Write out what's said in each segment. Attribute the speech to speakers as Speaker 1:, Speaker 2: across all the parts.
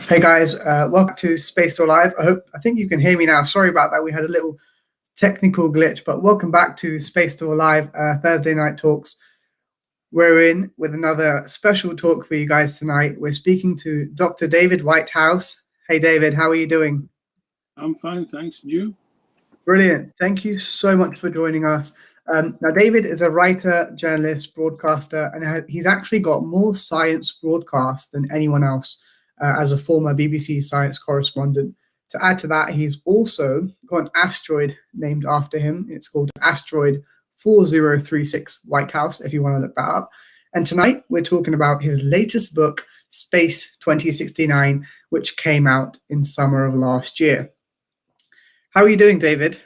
Speaker 1: Hey guys, welcome to Space or Live. I think you can hear me now. Sorry about that. We had a little technical glitch, but welcome back to Space or Live Thursday night talks. We're in with another special talk for you guys tonight. We're speaking to Dr. David Whitehouse. Hey David, how are you doing?
Speaker 2: I'm fine, thanks. And you?
Speaker 1: Brilliant. Thank you so much for joining us. Now, David is a writer, journalist, broadcaster, and he's actually got more science broadcasts than anyone else as a former BBC science correspondent. To add to that, he's also got an asteroid named after him. It's called Asteroid 4036 Whitehouse, if you want to look that up. And tonight, we're talking about his latest book, Space 2069, which came out in summer of last year. How are you doing, David?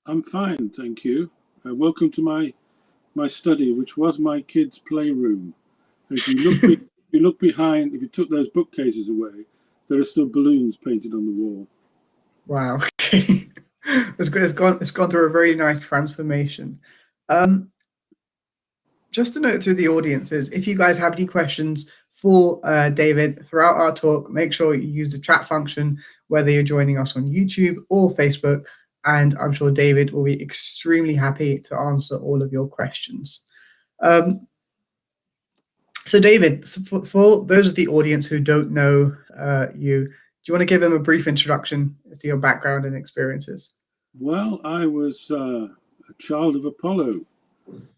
Speaker 2: I'm fine, thank you. Welcome to my study, which was my kids' playroom. If you look behind, if you took those bookcases away, there are still balloons painted on the wall.
Speaker 1: Wow, it's gone through a very nice transformation. Just a note through the audiences, if you guys have any questions for David throughout our talk, make sure you use the chat function, whether you're joining us on YouTube or Facebook, and I'm sure David will be extremely happy to answer all of your questions. So David, for those of the audience who don't know you, do you want to give them a brief introduction as to your background and experiences?
Speaker 2: Well, I was a child of Apollo.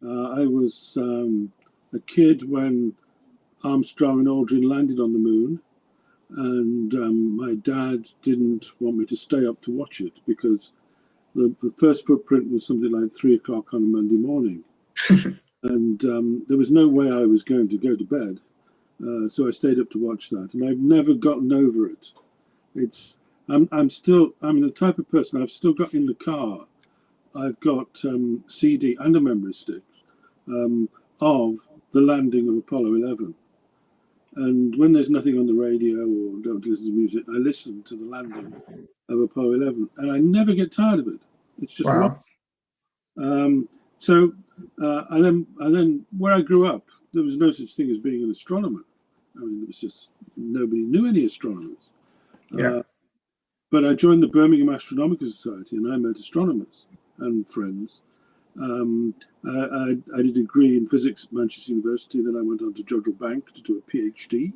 Speaker 2: I was a kid when Armstrong and Aldrin landed on the moon, and my dad didn't want me to stay up to watch it because the first footprint was something like 3 o'clock on a Monday morning. And there was no way I was going to go to bed. So I stayed up to watch that. And I've never gotten over it. I'm the type of person, I've still got in the car, I've got CD and a memory stick of the landing of Apollo 11. And when there's nothing on the radio or don't listen to music, I listen to the landing of Apollo 11, and I never get tired of it. It's just
Speaker 1: wow.
Speaker 2: And then where I grew up, there was no such thing as being an astronomer. I mean, it was just nobody knew any astronomers.
Speaker 1: Yeah.
Speaker 2: But I joined the Birmingham Astronomical Society, and I met astronomers and friends. I did a degree in physics at Manchester University. Then I went on to Jodrell Bank to do a PhD.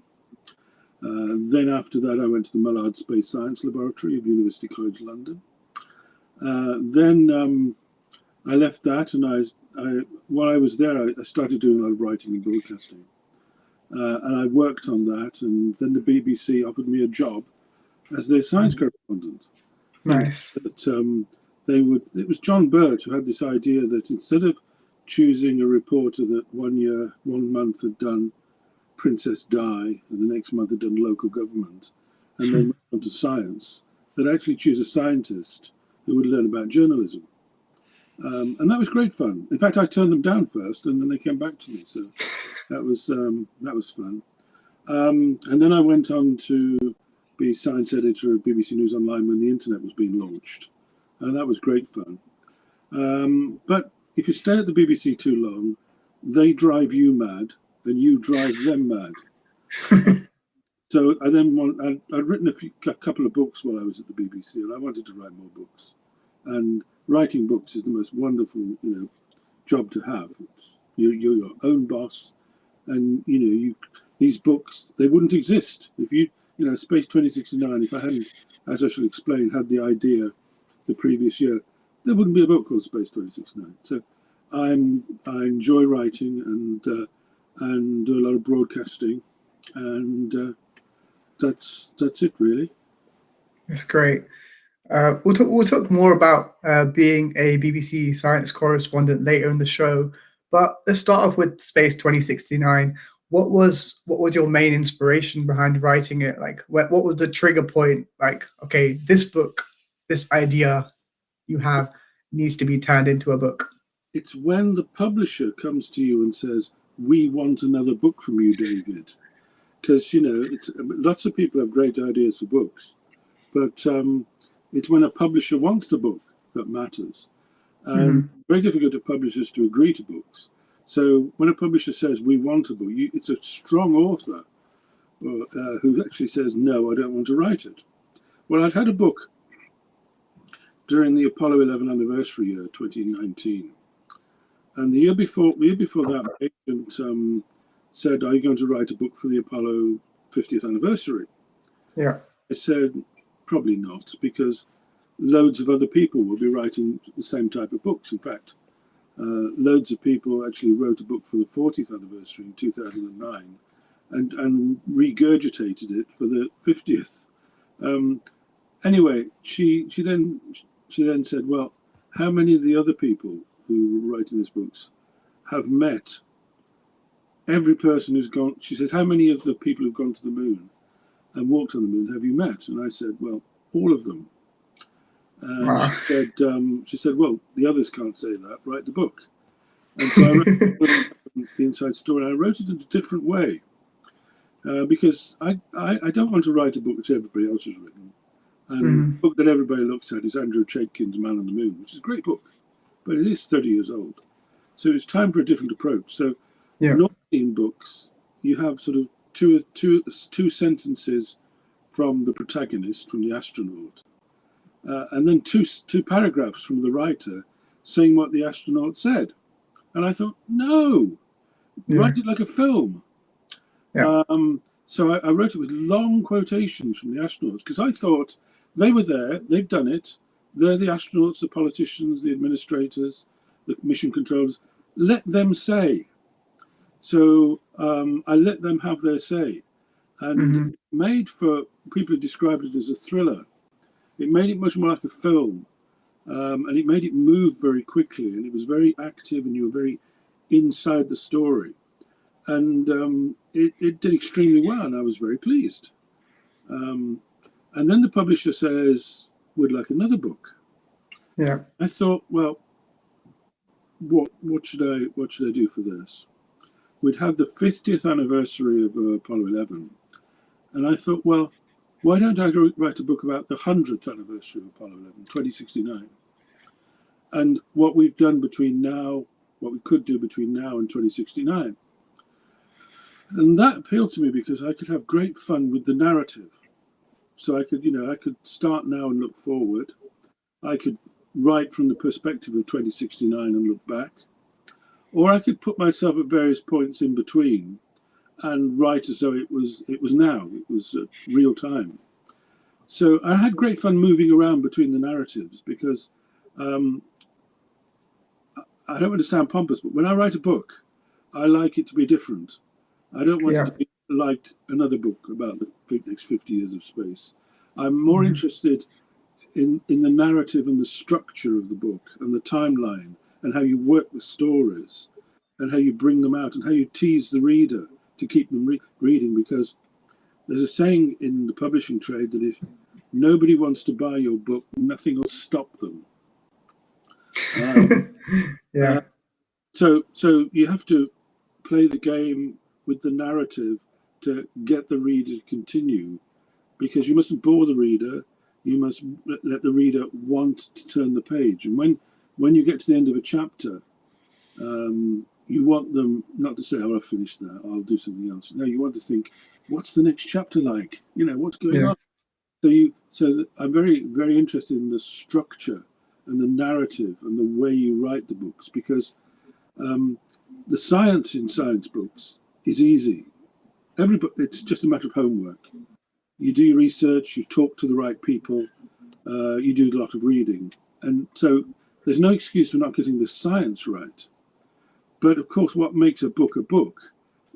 Speaker 2: Then after that, I went to the Mullard Space Science Laboratory of University College London. Then I left that, and while I was there, I started doing a lot of writing and broadcasting. And I worked on that, and then the BBC offered me a job as their science correspondent.
Speaker 1: Nice.
Speaker 2: It was John Birch who had this idea that instead of choosing a reporter that 1 month had done Princess Di and the next month had done local government and then went on to science, they'd actually choose a scientist who would learn about journalism. And that was great fun. In fact, I turned them down first and then they came back to me. So that was fun. And then I went on to be science editor of BBC News Online when the internet was being launched. And that was great fun. But if you stay at the BBC too long, they drive you mad and you drive them mad. So I'd written a couple of books while I was at the BBC, and I wanted to write more books. And writing books is the most wonderful, job to have. You're your own boss, and these books, they wouldn't exist if Space 2069. If I hadn't, as I shall explain, had the idea the previous year, there wouldn't be a book called Space 2069. So I enjoy writing and do a lot of broadcasting, and that's it really.
Speaker 1: That's great. We'll talk more about being a BBC science correspondent later in the show, but let's start off with Space 2069. What was your main inspiration behind writing it? Like, what was the trigger point? Like, okay, this book, this idea you have needs to be turned into a book.
Speaker 2: It's when the publisher comes to you and says, "We want another book from you, David," because lots of people have great ideas for books, but it's when a publisher wants the book that matters. And very difficult for publishers to agree to books. So when a publisher says, "We want a book," it's a strong author, who actually says, no, I don't want to write it. Well, I'd had a book during the Apollo 11 anniversary year, 2019. And the year before that, my agent said, are you going to write a book for the Apollo 50th anniversary?
Speaker 1: Yeah.
Speaker 2: I said, probably not, because loads of other people will be writing the same type of books. In fact, loads of people actually wrote a book for the 40th anniversary in 2009 and regurgitated it for the 50th. Anyway, she then said, well, how many of the other people who were writing these books have met every person who's gone? She said, how many of the people who've gone to the moon and walked on the moon have you met? And I said, well, all of them. She said, well, the others can't say that, write the book. And so I wrote the inside story. I wrote it in a different way because I don't want to write a book that everybody else has written. And the book that everybody looks at is Andrew Chaikin's Man on the Moon, which is a great book, but it is 30 years old. So it's time for a different approach. So normally in books, you have sort of two sentences from the protagonist, from the astronaut, and then two paragraphs from the writer saying what the astronaut said. And I thought, no, write it like a film. Yeah. So I wrote it with long quotations from the astronauts because I thought they were there, they've done it, they're the astronauts, the politicians, the administrators, the mission controllers. Let them say. So I let them have their say. And made for people who described it as a thriller. It made it much more like a film. And it made it move very quickly. And it was very active and you were very inside the story. And it did extremely well and I was very pleased. And then the publisher says, we'd like another book.
Speaker 1: Yeah.
Speaker 2: I thought, well, what should I do for this? We'd had the 50th anniversary of Apollo 11. And I thought, well, why don't I write a book about the 100th anniversary of Apollo 11, 2069? And what we've done between now, what we could do between now and 2069. And that appealed to me because I could have great fun with the narrative. So I could start now and look forward. I could write from the perspective of 2069 and look back. Or I could put myself at various points in between and write as though it was now, it was real time. So I had great fun moving around between the narratives because I don't want to sound pompous, but when I write a book, I like it to be different. I don't want it to be like another book about the next 50 years of space. I'm more interested in the narrative and the structure of the book and the timeline and how you work the stories and how you bring them out and how you tease the reader to keep them reading, because there's a saying in the publishing trade that if nobody wants to buy your book, nothing will stop them. So you have to play the game with the narrative to get the reader to continue, because you mustn't bore the reader. You must let the reader want to turn the page. And when you get to the end of a chapter, you want them not to say, oh, I've finished that, I'll do something else. No, you want to think, what's the next chapter like? What's going on? So I'm very, very interested in the structure and the narrative and the way you write the books, because the science in science books is easy. It's just a matter of homework. You do your research, you talk to the right people, you do a lot of reading. And so there's no excuse for not getting the science right. But of course, what makes a book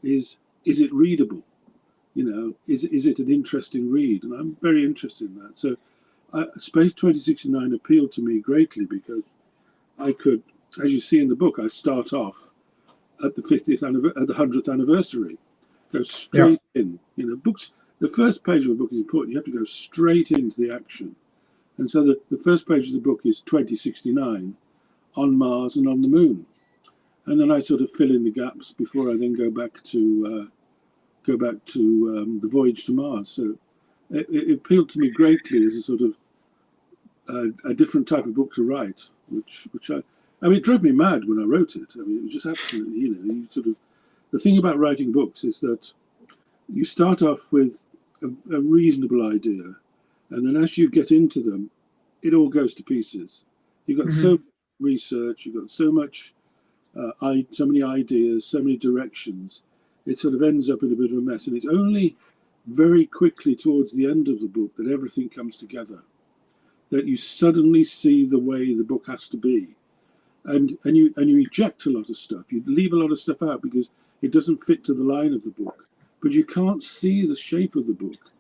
Speaker 2: is it readable? Is it an interesting read? And I'm very interested in that. So Space 2069 appealed to me greatly because I could, as you see in the book, I start off at the 100th anniversary, go straight in. Books, the first page of a book is important. You have to go straight into the action. And so the first page of the book is 2069 on Mars and on the moon. And then I sort of fill in the gaps before I then go back to the voyage to Mars. So it appealed to me greatly as a sort of a different type of book to write, which it drove me mad when I wrote it. I mean, it was just absolutely, the thing about writing books is that you start off with a reasonable idea, and then as you get into them, it all goes to pieces. You've got so much research, you've got so much, so many ideas, so many directions. It sort of ends up in a bit of a mess, and it's only very quickly towards the end of the book that everything comes together, that you suddenly see the way the book has to be, and you eject a lot of stuff. You leave a lot of stuff out because it doesn't fit to the line of the book, but you can't see the shape of the book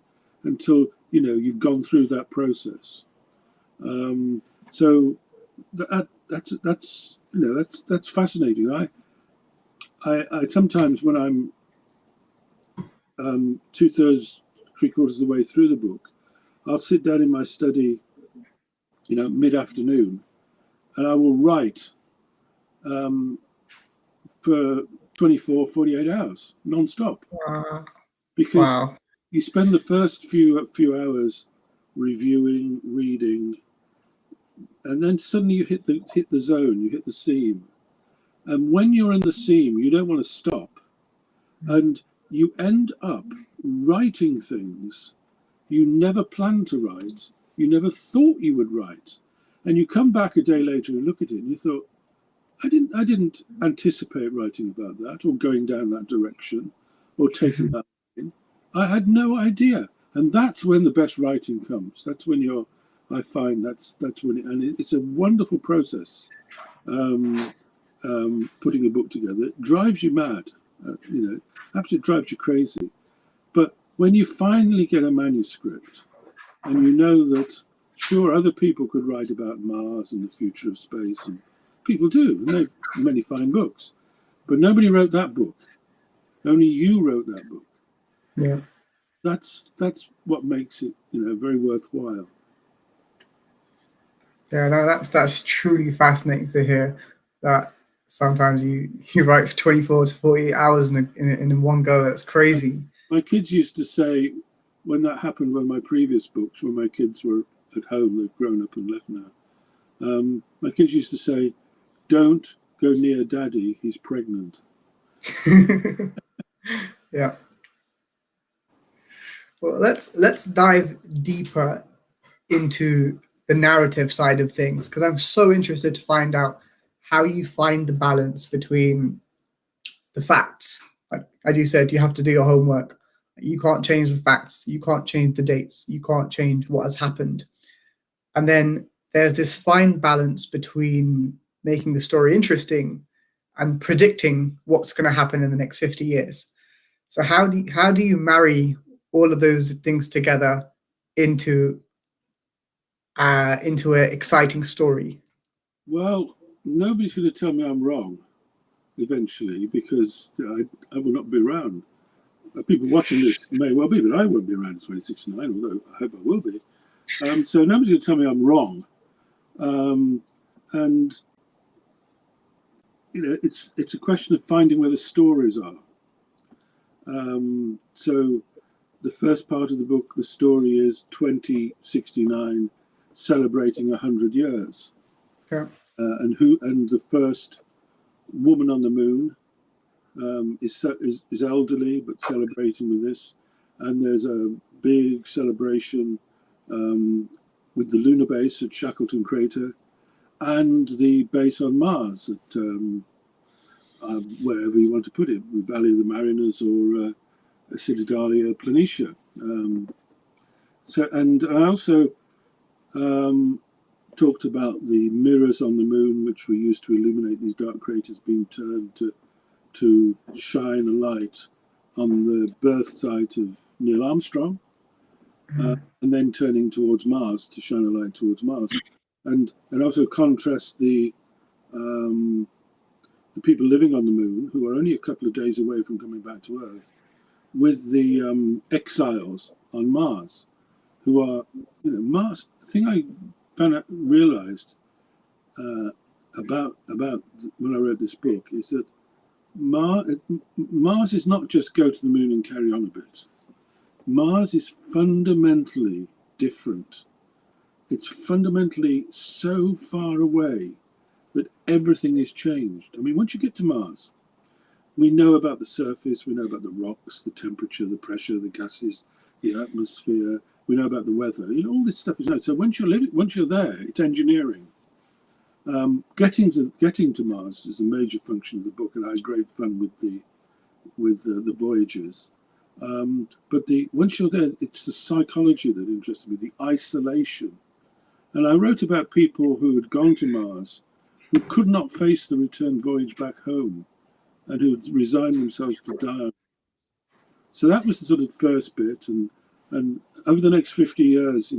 Speaker 2: until you've gone through that process. So that's fascinating. I sometimes, when I'm 2/3, 3/4 of the way through the book, I'll sit down in my study, mid-afternoon, and I will write for 24, 48 hours non-stop. Because you spend the first few hours reviewing, reading, and then suddenly you hit the zone, you hit the seam. And when you're in the seam, you don't want to stop. And you end up writing things you never planned to write, you never thought you would write. And you come back a day later and look at it and you thought, I didn't anticipate writing about that or going down that direction or taking that in. I had no idea. And that's when the best writing comes. That's when I find that's when it's a wonderful process. Putting a book together, it drives you mad, absolutely drives you crazy. But when you finally get a manuscript and you know that, sure, other people could write about Mars and the future of space, and people do, and they've many fine books, but nobody wrote that book. Only you wrote that book.
Speaker 1: Yeah.
Speaker 2: That's what makes it, very worthwhile.
Speaker 1: Yeah, no, that's truly fascinating to hear. That sometimes you write for 24 to 48 hours in one go. That's crazy.
Speaker 2: My kids used to say, when that happened with my previous books, when my kids were at home, they've grown up and left now. My kids used to say, "Don't go near Daddy, he's pregnant."
Speaker 1: Yeah. Well, let's dive deeper into the narrative side of things, because I'm so interested to find out how you find the balance between the facts. Like, as you said, you have to do your homework. You can't change the facts. You can't change the dates. You can't change what has happened. And then there's this fine balance between making the story interesting and predicting what's going to happen in the next 50 years. So how do you marry all of those things together into an exciting story?
Speaker 2: Well, nobody's going to tell me I'm wrong eventually, because I will not be around. People watching this may well be, but I won't be around in 2069, although I hope I will be. So nobody's going to tell me I'm wrong. And it's a question of finding where the stories are. So the first part of the book, the story is 2069, celebrating 100 years.
Speaker 1: Yeah.
Speaker 2: And the first woman on the moon is elderly but celebrating with this, and there's a big celebration with the lunar base at Shackleton Crater and the base on Mars at wherever you want to put it, Valley of the Mariners or Acididalia Planitia. And I also talked about the mirrors on the moon, which were used to illuminate these dark craters, being turned to shine a light on the birth site of Neil Armstrong, and then turning towards Mars to shine a light towards Mars, and also contrast the people living on the moon, who are only a couple of days away from coming back to Earth, with the exiles on Mars, who are, Mars. The thing I realized about when I read this book is that Mars is not just go to the moon and carry on a bit. Mars is fundamentally different. It's fundamentally so far away that everything is changed. I mean, once you get to Mars, we know about the surface, we know about the rocks, the temperature, the pressure, the gases, the atmosphere. We know about the weather. All this stuff is known. So once you're there, it's engineering. Getting to Mars is a major function of the book, and I had great fun with the voyages. But once you're there, it's the psychology that interested me, the isolation. And I wrote about people who had gone to Mars, who could not face the return voyage back home, and who had resigned themselves to die. So that was the sort of first bit, and over the next 50 years,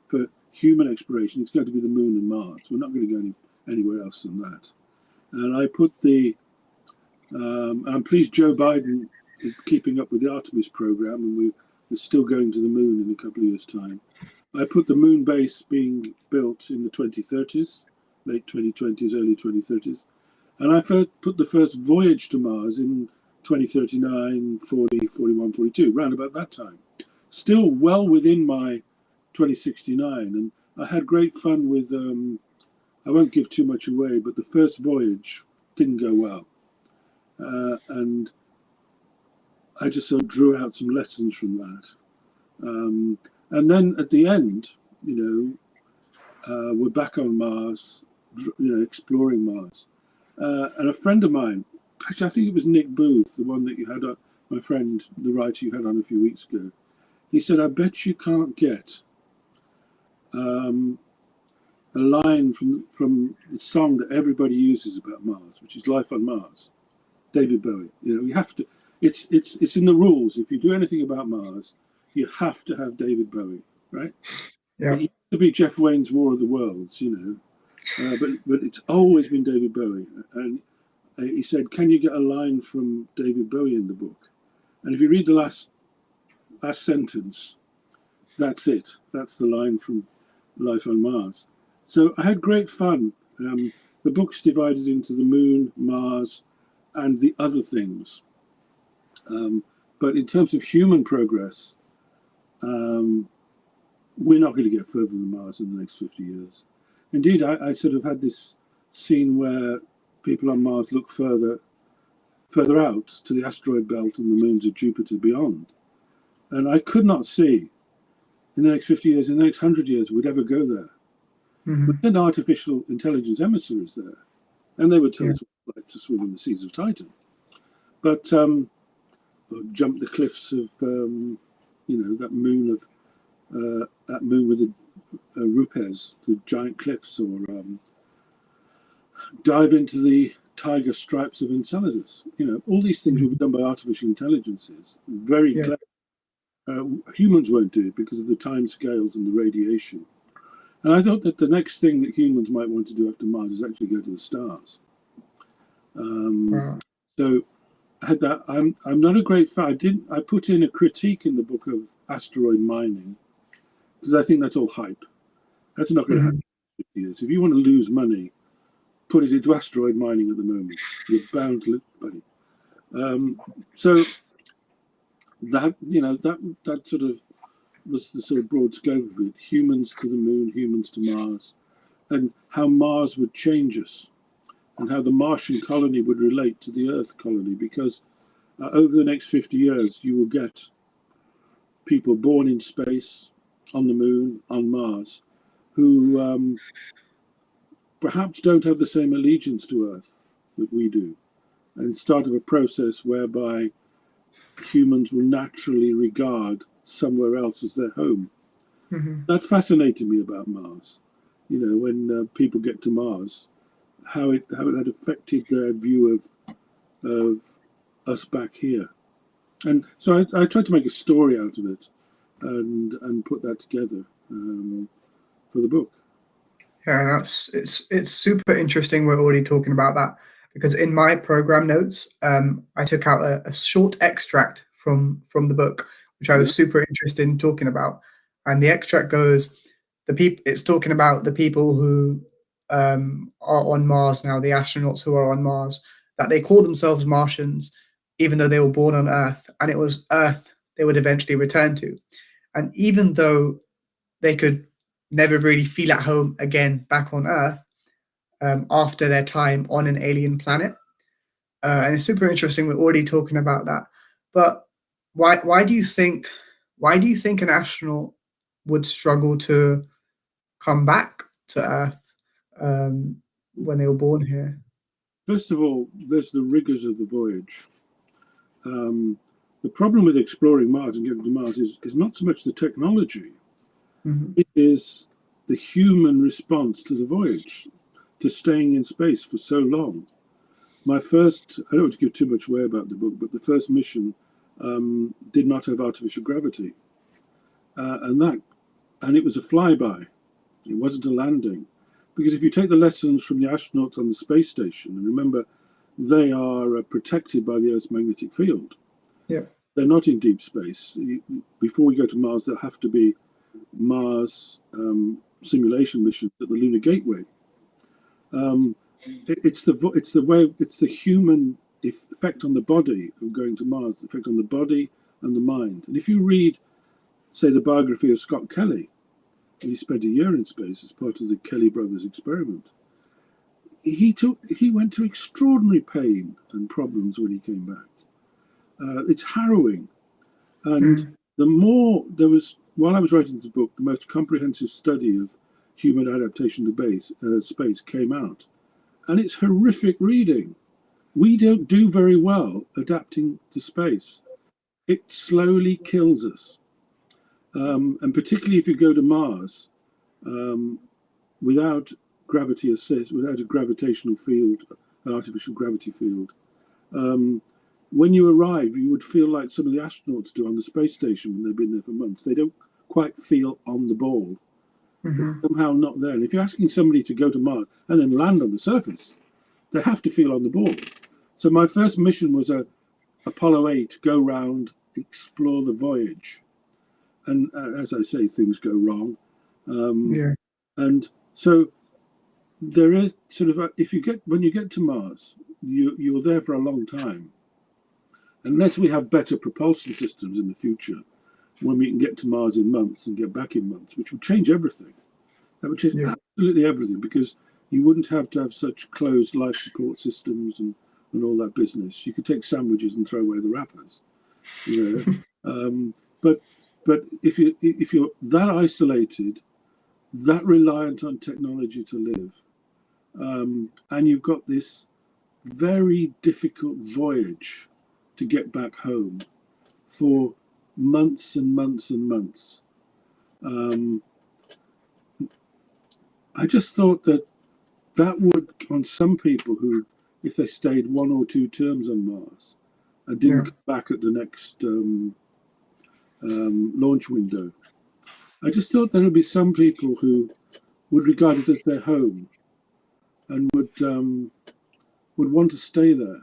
Speaker 2: for human exploration, it's going to be the Moon and Mars. We're not going to go anywhere else than that. And I put I'm pleased Joe Biden is keeping up with the Artemis program, and we're still going to the Moon in a couple of years' time. I put the Moon base being built in the 2030s, late 2020s, early 2030s. And I put the first voyage to Mars in 2039, 40, 41, 42, round about that time. Still well within my 2069. And I had great fun with, I won't give too much away, but the first voyage didn't go well. And I just sort of drew out some lessons from that. And then at the end, we're back on Mars, exploring Mars. And a friend of mine, actually, I think it was Nick Booth, the one that you had, my friend, the writer you had on a few weeks ago. He said, I bet you can't get a line from the song that everybody uses about Mars, which is Life on Mars, David Bowie. You have to, it's in the rules. If you do anything about Mars, you have to have David Bowie, right?
Speaker 1: Yeah.
Speaker 2: It used to be Jeff Wayne's War of the Worlds, but it's always been David Bowie. And he said, can you get a line from David Bowie in the book? And if you read the last sentence, that's it. That's the line from Life on Mars. So I had great fun. The book's divided into the Moon, Mars, and the other things. But in terms of human progress, we're not going to get further than Mars in the next 50 years. Indeed, I sort of had this scene where people on Mars look further out to the asteroid belt and the moons of Jupiter beyond. And I could not see in the next 50 years, in the next 100 years, we'd ever go there.
Speaker 1: Mm-hmm.
Speaker 2: But then artificial intelligence emissaries there, and they would tell us what it's like to swim in the seas of Titan. But jump the cliffs of, that moon with the Rupes, the giant cliffs, or dive into the tiger stripes of Enceladus. All these things will be done by artificial intelligences. Very clever. Humans won't do it because of the time scales and the radiation. And I thought that the next thing that humans might want to do after Mars is actually go to the stars. So I had that. I'm not a great fan. I put in a critique in the book of asteroid mining because I think that's all hype. That's not going to happen in 50 years. If you want to lose money, put it into asteroid mining at the moment. You're bound to lose money. So that sort of was the sort of broad scope of it. Humans to the Moon, humans to Mars, and how Mars would change us, and how the Martian colony would relate to the Earth colony, because over the next 50 years, you will get people born in space, on the Moon, on Mars, who perhaps don't have the same allegiance to Earth that we do, and start of a process whereby humans will naturally regard somewhere else as their home.
Speaker 1: Mm-hmm.
Speaker 2: That fascinated me about Mars. When people get to Mars, how it had affected their view of us back here. And so I tried to make a story out of it and put that together for the book.
Speaker 1: Yeah, it's super interesting. We're already talking about that because in my program notes, I took out a short extract from the book, which I was super interested in talking about. And the extract goes, it's talking about the people who are on Mars now, the astronauts who are on Mars, that they call themselves Martians, even though they were born on Earth, and it was Earth they would eventually return to. And even though they could never really feel at home again back on Earth after their time on an alien planet, and it's super interesting. We're already talking about that, but why do you think an astronaut would struggle to come back to Earth when they were born here?
Speaker 2: First of all, there's the rigors of the voyage. The problem with exploring Mars and getting to Mars is not so much the technology, it is the human response to the voyage, to staying in space for so long. My first, I don't want to give too much away about the book, but the first mission did not have artificial gravity. And it was a flyby. It wasn't a landing. Because if you take the lessons from the astronauts on the space station, and remember, they are protected by the Earth's magnetic field.
Speaker 1: Yeah.
Speaker 2: They're not in deep space. Before we go to Mars, there'll have to be Mars simulation missions at the Lunar Gateway. It's the human effect on the body of going to Mars, the effect on the body and the mind. And if you read, say, the biography of Scott Kelly, he spent a year in space as part of the Kelly brothers experiment. He went through extraordinary pain and problems when he came back. It's harrowing. And the more there was, while I was writing this book, the most comprehensive study of human adaptation to space came out. And it's horrific reading. We don't do very well adapting to space. It slowly kills us. And particularly if you go to Mars without gravity assist, without a gravitational field, an artificial gravity field, when you arrive, you would feel like some of the astronauts do on the space station when they've been there for months. They don't quite feel on the ball. Somehow not there. And if you're asking somebody to go to Mars and then land on the surface, they have to feel on the ball. So my first mission was a Apollo 8, go round, explore the voyage. And as I say, things go wrong. And so there is sort of when you get to Mars, you're there for a long time. Unless we have better propulsion systems in the future, when we can get to Mars in months and get back in months, which would change everything. That would change absolutely everything, because you wouldn't have to have such closed life support systems and all that business. You could take sandwiches and throw away the wrappers. But if you're that isolated, that reliant on technology to live, and you've got this very difficult voyage to get back home for months and months and months, I just thought that would, on some people who, if they stayed 1 or 2 terms on Mars and didn't come back at the next launch window, I just thought there would be some people who would regard it as their home and would want to stay there.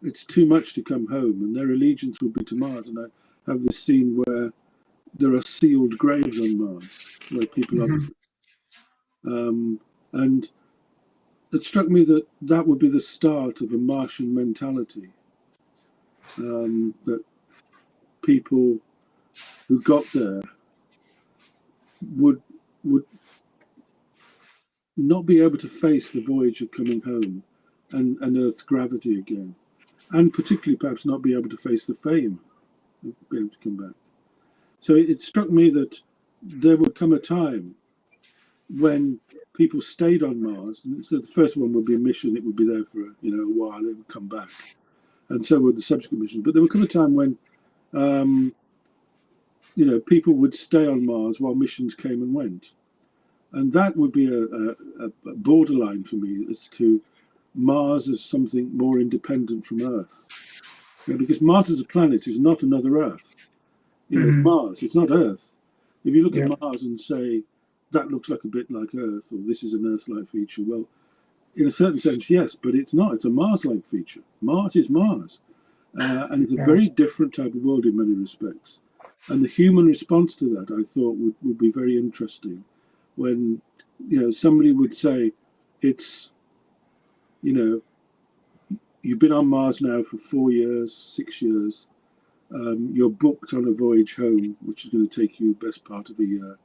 Speaker 2: It's too much to come home, and their allegiance would be to Mars. And I have this scene where there are sealed graves on Mars where people are. And it struck me that would be the start of a Martian mentality, that people who got there would not be able to face the voyage of coming home and Earth's gravity again, and particularly perhaps not be able to face the fame of being able to come back. So it struck me that there would come a time when people stayed on Mars, and so the first one would be a mission. It would be there for a while. It would come back, and so would the subsequent missions. But there would come a time when people would stay on Mars while missions came and went, and that would be a borderline for me as to Mars as something more independent from Earth, because Mars as a planet is not another Earth. It's Mars. It's not Earth. If you look at Mars and say, that looks like a bit like Earth, or this is an Earth-like feature. Well, in a certain sense, yes, but it's not. It's a Mars-like feature. Mars is Mars. And it's a very different type of world in many respects. And the human response to that, I thought, would be very interesting. When, somebody would say, it's, you've been on Mars now for 4 years, 6 years. You're booked on a voyage home, which is going to take you the best part of a year.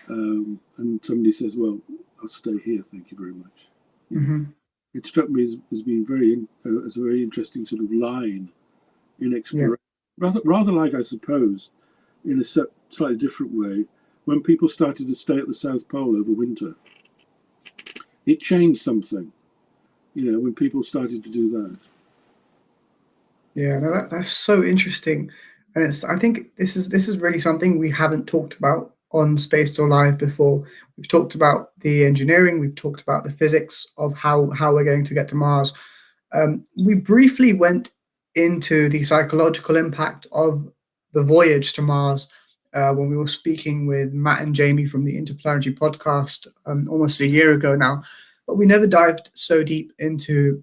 Speaker 2: And somebody says, well, I'll stay here, thank you very much. it struck me as being as a very interesting sort of line in exploration. Rather like, I suppose, in a slightly different way, when people started to stay at the South Pole over winter. It changed something, when people started to do that.
Speaker 1: Yeah, no, that's so interesting, and I think this is really something we haven't talked about on Space Still Live before. We've talked about the engineering, we've talked about the physics of how we're going to get to Mars. We briefly went into the psychological impact of the voyage to Mars when we were speaking with Matt and Jamie from the Interplanetary podcast almost a year ago now, but we never dived so deep into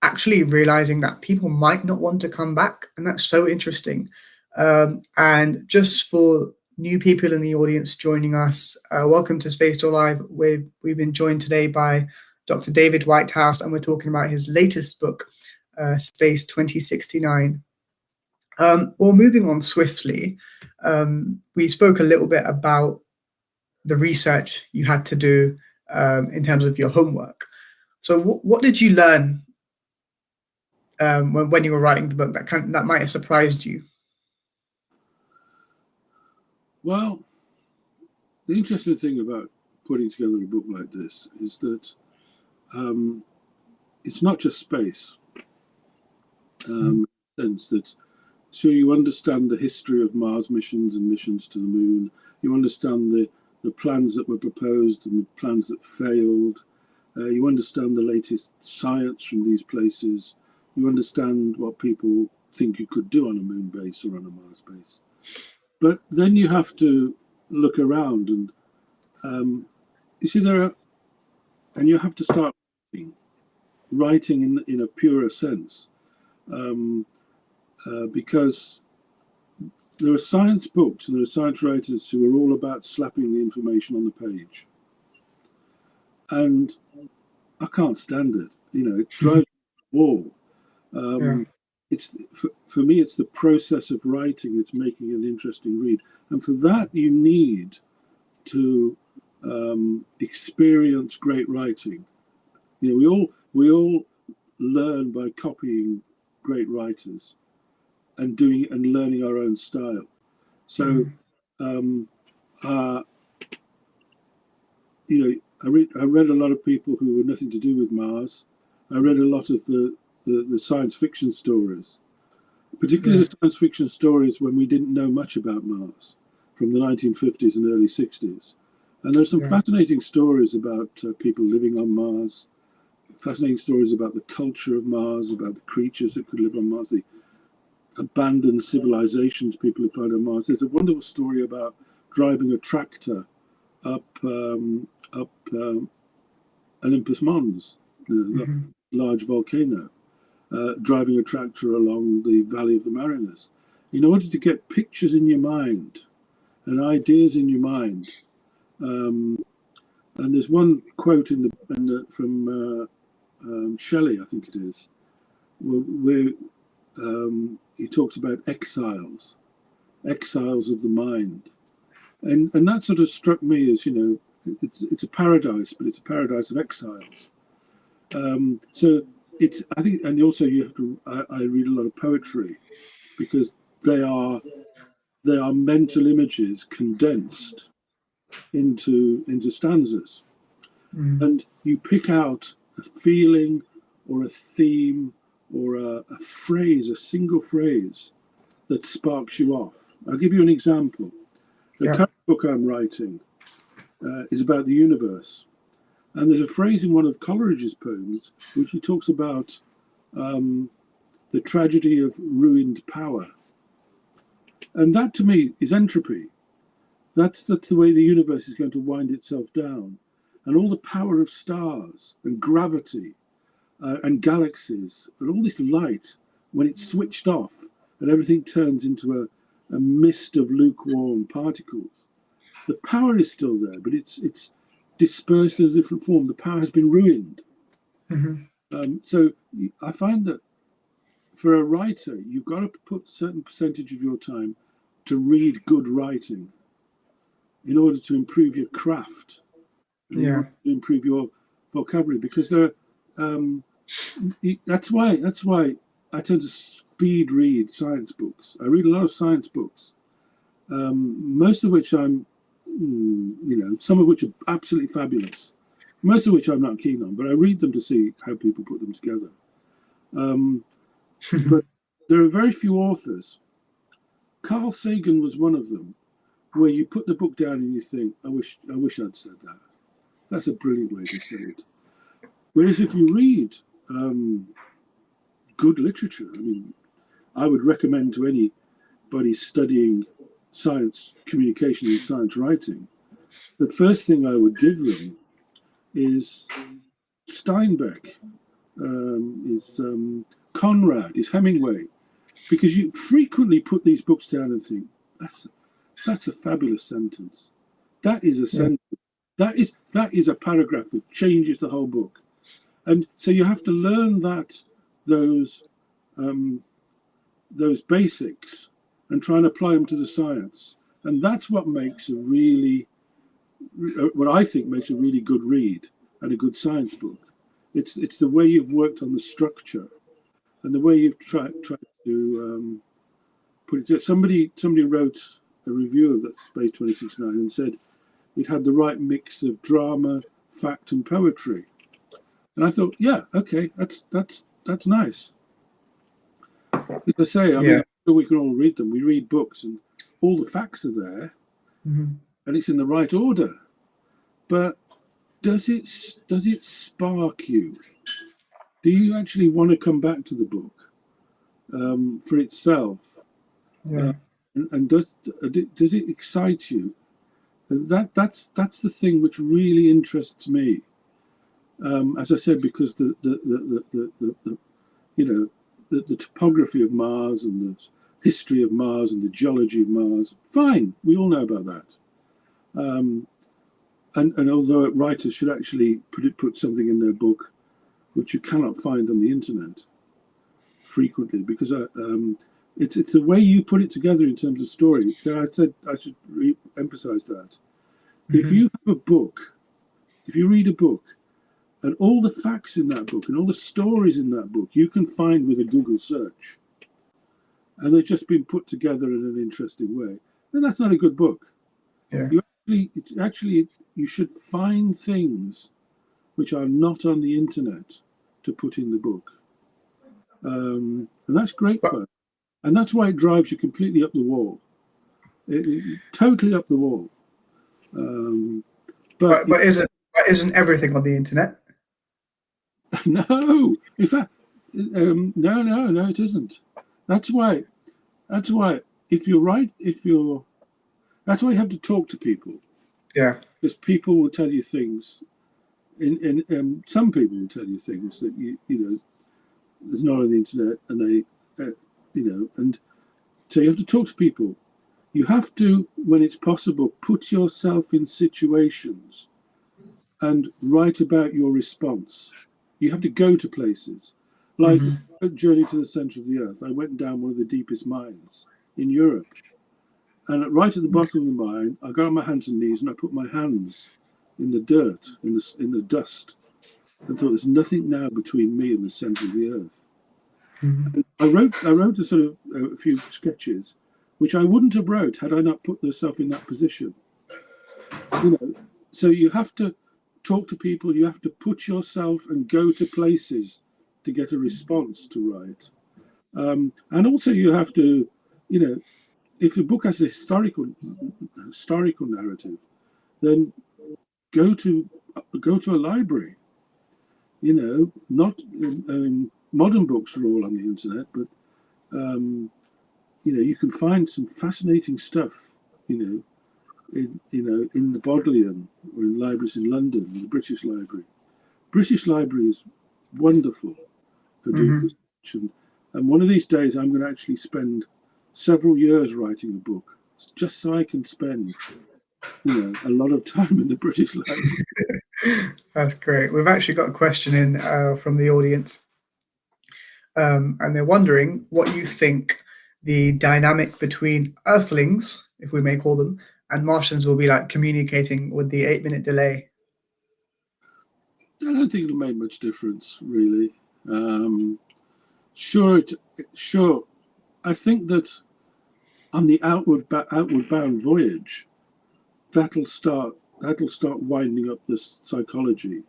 Speaker 1: actually realizing that people might not want to come back, and that's so interesting. And just for new people in the audience joining us, welcome to Space Still Live. We've been joined today by Dr. David Whitehouse, and we're talking about his latest book, Space 2069. Well, moving on swiftly, we spoke a little bit about the research you had to do in terms of your homework. So what did you learn when you were writing the book that might have surprised you?
Speaker 2: Well, the interesting thing about putting together a book like this is that it's not just space. In the sense that, so you understand the history of Mars missions and missions to the moon. You understand the plans that were proposed and the plans that failed. You understand the latest science from these places. You understand what people think you could do on a moon base or on a Mars base. But then you have to look around and you see and you have to start writing in a purer sense, because there are science books and there are science writers who are all about slapping the information on the page. And I can't stand it. It drives me to the wall. It's for me, it's the process of writing. It's making an interesting read, and for that you need to experience great writing. We all learn by copying great writers and learning our own style. So, I read a lot of people who were nothing to do with Mars. I read a lot of the science fiction stories, particularly the science fiction stories when we didn't know much about Mars, from the 1950s and early 60s. And there's some fascinating stories about people living on Mars, fascinating stories about the culture of Mars, about the creatures that could live on Mars, the abandoned civilizations people have found on Mars. There's a wonderful story about driving a tractor up Olympus Mons, the large volcano, driving a tractor along the Valley of the Mariners, in order to get pictures in your mind and ideas in your mind. And there's one quote from Shelley, I think it is, where he talks about exiles of the mind, and that sort of struck me as it's a paradise, but it's a paradise of exiles. So it's, I think, and also you have to. I read a lot of poetry because they are mental images condensed into stanzas, and you pick out a feeling or a theme or a phrase, a single phrase that sparks you off. I'll give you an example. The current book I'm writing is about the universe. And there's a phrase in one of Coleridge's poems which he talks about the tragedy of ruined power. And that to me is entropy. That's the way the universe is going to wind itself down. And all the power of stars and gravity and galaxies and all this light, when it's switched off and everything turns into a mist of lukewarm particles, the power is still there, but it's dispersed in a different form. The power has been ruined. So I find that for a writer, you've got to put a certain percentage of your time to read good writing in order to improve your craft, and to improve your vocabulary, because there That's why I tend to speed read science books. I read a lot of science books, most of which some of which are absolutely fabulous, most of which I'm not keen on, but I read them to see how people put them together. But there are very few authors. Carl Sagan was one of them, where you put the book down and you think, I wish I'd said that. That's a brilliant way to say it. Whereas if you read good literature, I mean, I would recommend to anybody studying science communication and science writing, the first thing I would give them is Steinbeck, is Conrad, is Hemingway, because you frequently put these books down and think, that's a fabulous sentence. That is a sentence. That is a paragraph that changes the whole book. And so you have to learn those basics and try and apply them to the science. And that's what makes what I think makes a really good read and a good science book. It's the way you've worked on the structure and the way you've tried to put it together. Somebody wrote a review of that Space 269 and said it had the right mix of drama, fact, and poetry. And I thought, yeah, okay, that's nice. As I say, I mean, we can all read them. We read books, and all the facts are there, and it's in the right order. But does it spark you? Do you actually want to come back to the book for itself?
Speaker 1: Yeah.
Speaker 2: And does it excite you? And that's the thing which really interests me. As I said, because the topography of Mars and the history of Mars and the geology of Mars, fine, we all know about that. And although writers should actually put something in their book which you cannot find on the internet frequently, because it's the way you put it together in terms of story. I said I should emphasize that. If you have a book, if you read a book, and all the facts in that book and all the stories in that book you can find with a Google search, and they've just been put together in an interesting way, then that's not a good book.
Speaker 1: Yeah.
Speaker 2: You should find things which are not on the internet to put in the book. And that's great fun. And that's why it drives you completely up the wall. Totally up the wall. But
Speaker 1: isn't everything on the internet?
Speaker 2: No, in fact, no, it isn't. That's why if you're right, that's why you have to talk to people.
Speaker 1: Yeah.
Speaker 2: Because people will tell you things. Some people will tell you things that there's not on the internet, and they, and so you have to talk to people. You have to, when it's possible, put yourself in situations and write about your response. You have to go to places. Like a journey to the center of the earth. I went down one of the deepest mines in Europe. And right at the bottom of the mine, I got on my hands and knees and I put my hands in the dirt, in the dust, and thought, there's nothing now between me and the center of the earth. And I wrote a few sketches, which I wouldn't have wrote had I not put myself in that position. So you have to talk to people, you have to put yourself and go to places to get a response to write. And also you have to, if the book has a historical narrative, then go to a library. Not modern books are all on the internet, but you can find some fascinating stuff. In the Bodleian or in libraries in London, in the British Library. British Library is wonderful for doing research, and one of these days I'm going to actually spend several years writing a book, just so I can spend a lot of time in the British Library.
Speaker 1: That's great. We've actually got a question in from the audience, and they're wondering what you think the dynamic between Earthlings, if we may call them, and Martians will be like communicating with the 8-minute delay.
Speaker 2: I don't think it'll make much difference, really. Sure, sure. I think that on the outward bound voyage, that'll start winding up this psychology,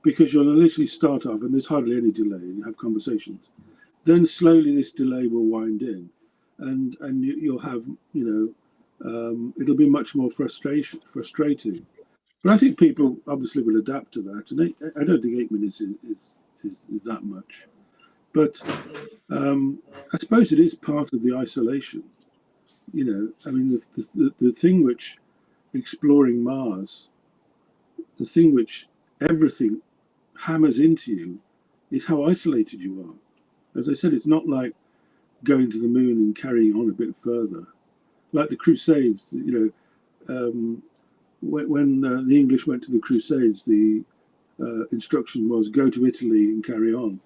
Speaker 2: because you'll initially start off and there's hardly any delay, and you have conversations. Then slowly this delay will wind in, and you'll have, it'll be much more frustrating. But I think people obviously will adapt to that, and I don't think 8 minutes is that much. But I suppose it is part of the isolation. I mean, the thing which exploring Mars, the thing which everything hammers into you, is how isolated you are. As I said, it's not like going to the moon and carrying on a bit further, like the Crusades. When the English went to the Crusades, the instruction was go to Italy and carry on.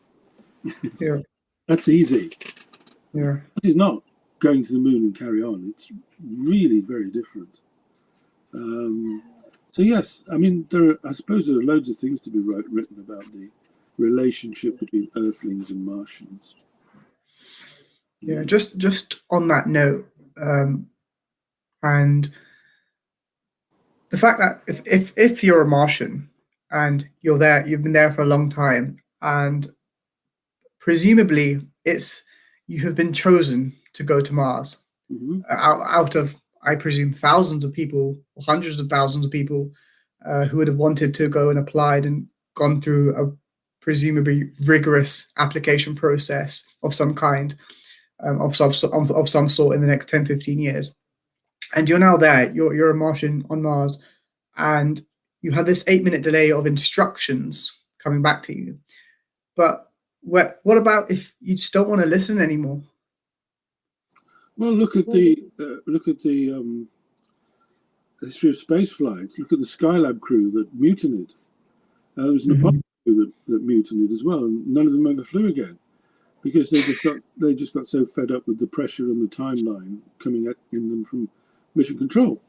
Speaker 1: Yeah.
Speaker 2: That's easy.
Speaker 1: Yeah.
Speaker 2: It is not going to the moon and carry on. It's really very different. So yes, I mean, I suppose there are loads of things to be written about the relationship between Earthlings and Martians.
Speaker 1: Yeah, just on that note, and the fact that if you're a Martian and you're there, you've been there for a long time, and presumably you have been chosen to go to Mars, out of, I presume, thousands of people, or hundreds of thousands of people who would have wanted to go and applied and gone through a presumably rigorous application process of some kind, of some sort in the next 10, 15 years. And you're now there, you're a Martian on Mars, and you have this 8-minute delay of instructions coming back to you. But what about if you just don't want to listen anymore?
Speaker 2: Well, look at the history of spaceflight. Look at the Skylab crew that mutinied. There was an Apollo crew that mutinied as well, and none of them ever flew again, because they just got so fed up with the pressure and the timeline coming in them from mission control.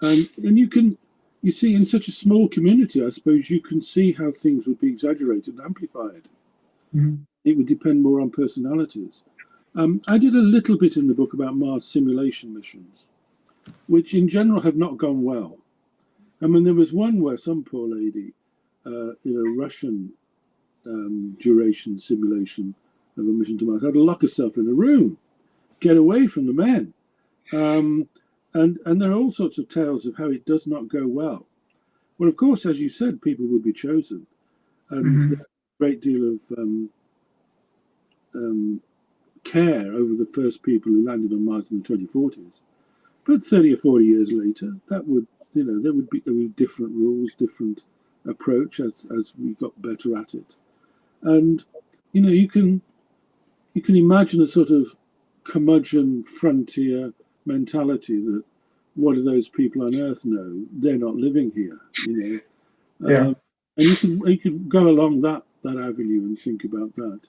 Speaker 2: And you see, in such a small community, I suppose you can see how things would be exaggerated and amplified. It would depend more on personalities. I did a little bit in the book about Mars simulation missions, which in general have not gone well. I mean, there was one where some poor lady, in a Russian duration simulation of a mission to Mars, had to lock herself in a room, get away from the men. And there are all sorts of tales of how it does not go well. Well, of course, as you said, people would be chosen, and there's a great deal of care over the first people who landed on Mars in the 2040s. But 30 or 40 years later, that would, there would be different rules, different approach as we got better at it. And you can imagine a sort of curmudgeon frontier mentality that, what do those people on Earth know? They're not living here,
Speaker 1: Yeah.
Speaker 2: And you can go along that avenue and think about that.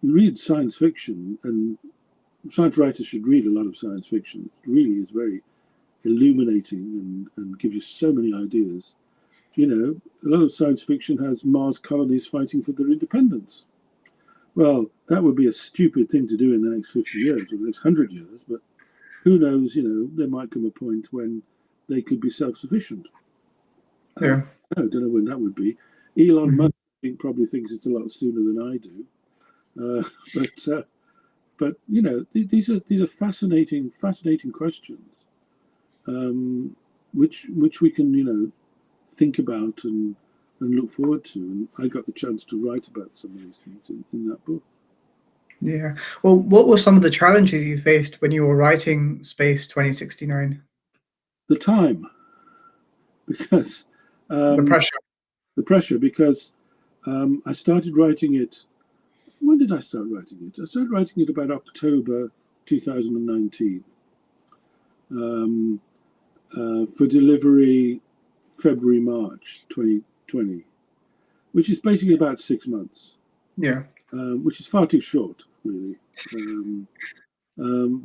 Speaker 2: Read science fiction, and science writers should read a lot of science fiction. It really is very illuminating and gives you so many ideas. A lot of science fiction has Mars colonies fighting for their independence. Well, that would be a stupid thing to do in the next 50 years or the next 100 years, but who knows, there might come a point when they could be self-sufficient.
Speaker 1: Yeah.
Speaker 2: I don't know when that would be. Elon Musk probably thinks it's a lot sooner than I do. But these are fascinating questions, which we can think about and look forward to. And I got the chance to write about some of these things in that book.
Speaker 1: Yeah. Well, what were some of the challenges you faced when you were writing Space 2069?
Speaker 2: The time, because the pressure, because I started writing it. When did I start writing it? I started writing it about October 2019. For delivery February, March 2020, which is basically about 6 months.
Speaker 1: Yeah.
Speaker 2: Which is far too short, really.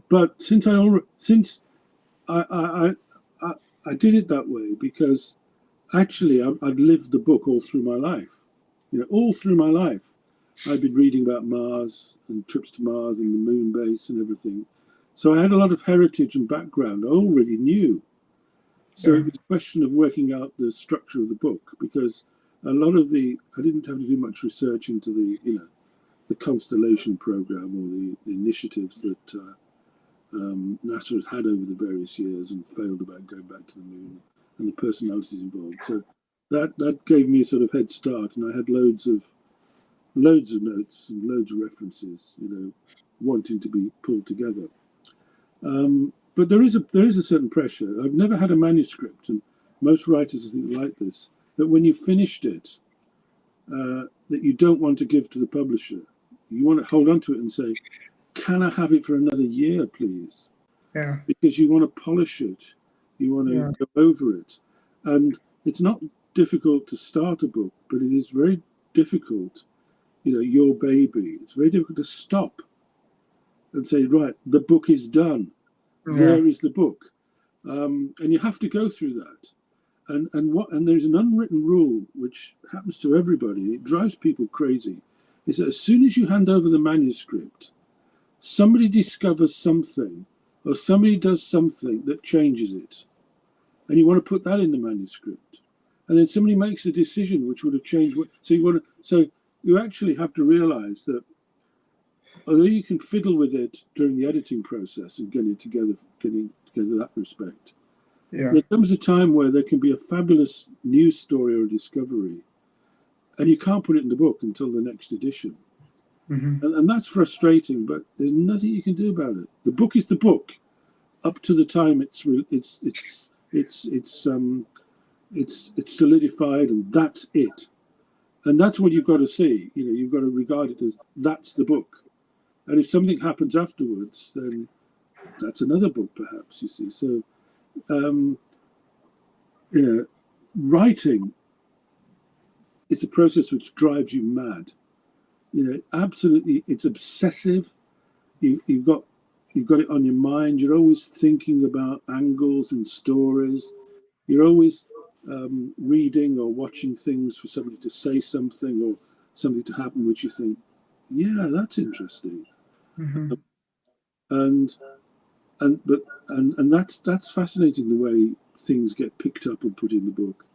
Speaker 2: But since I did it that way because actually, I've lived the book all through my life. All through my life, I've been reading about Mars and trips to Mars and the moon base and everything. So I had a lot of heritage and background I already knew. So it was a question of working out the structure of the book, because a lot of I didn't have to do much research into the constellation program or the initiatives that NASA has had over the various years and failed about going back to the moon, and the personalities involved. So that gave me a sort of head start, and I had loads of notes and loads of references, wanting to be pulled together. But there is a certain pressure. I've never had a manuscript, and most writers I think like this, that when you've finished it, that you don't want to give to the publisher. You want to hold on to it and say, can I have it for another year, please?
Speaker 1: Yeah.
Speaker 2: Because you want to polish it. You want to go over it. And it's not difficult to start a book, but it is very difficult, your baby. It's very difficult to stop and say, right, the book is done. There is the book. And you have to go through that. And there's an unwritten rule which happens to everybody. It drives people crazy. Is that as soon as you hand over the manuscript, somebody discovers something, or somebody does something that changes it, and you want to put that in the manuscript, and then somebody makes a decision which would have changed. So you actually have to realise that although you can fiddle with it during the editing process and getting together that respect, there comes a time where there can be a fabulous news story or a discovery, and you can't put it in the book until the next edition. And that's frustrating, but there's nothing you can do about it. The book is the book up to the time it's solidified, and that's it. And that's what you've got to see. You've got to regard it as that's the book. And if something happens afterwards, then that's another book, perhaps, you see. So, writing is a process which drives you mad. Absolutely, it's obsessive. You've got it on your mind. You're always thinking about angles and stories. You're always reading or watching things for somebody to say something or something to happen, which you think, yeah, that's interesting. And that's fascinating, the way things get picked up and put in the book.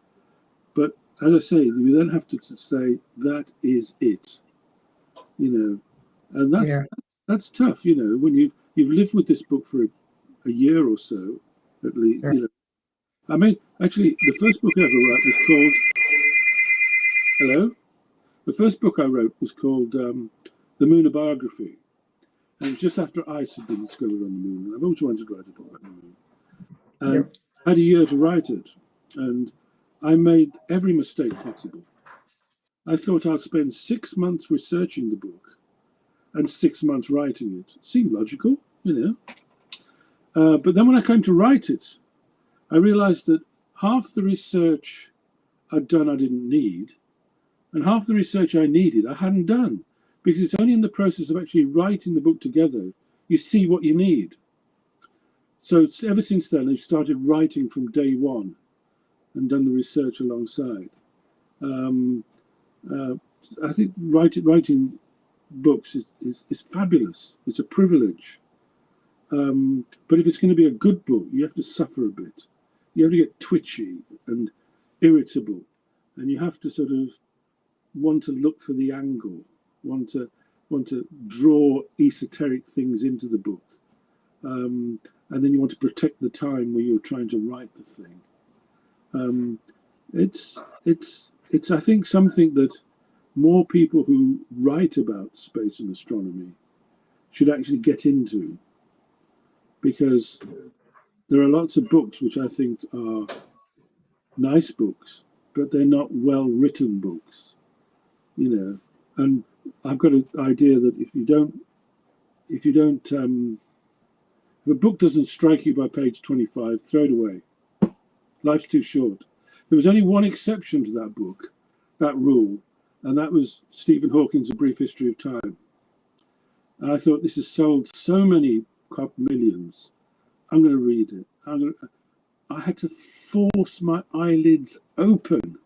Speaker 2: But as I say, you then have to say that is it. And that's tough. When you've lived with this book for a year or so, at least. I mean, actually, the first book I ever wrote was called. Hello. The first book I wrote was called The Moon, a Biography, and it was just after ice had been discovered on the moon. And I've always wanted to write a book about the moon, and I had a year to write it, and I made every mistake possible. I thought I'd spend 6 months researching the book and 6 months writing it. It seemed logical, but then when I came to write it, I realized that half the research I'd done I didn't need, and half the research I needed I hadn't done, because it's only in the process of actually writing the book together you see what you need. So ever since then, I've started writing from day one and done the research alongside. I think writing books is fabulous. It's a privilege. But if it's going to be a good book, you have to suffer a bit. You have to get twitchy and irritable, and you have to sort of want to look for the angle, want to draw esoteric things into the book, and then you want to protect the time where you're trying to write the thing. It's I think something that more people who write about space and astronomy should actually get into, because there are lots of books which I think are nice books, but they're not well written books, and I've got an idea that if a book doesn't strike you by page 25, throw it away. Life's too short. There was only one exception to that book, that rule, and that was Stephen Hawking's A Brief History of Time. And I thought, this has sold so many millions. I'm going to read it. I had to force my eyelids open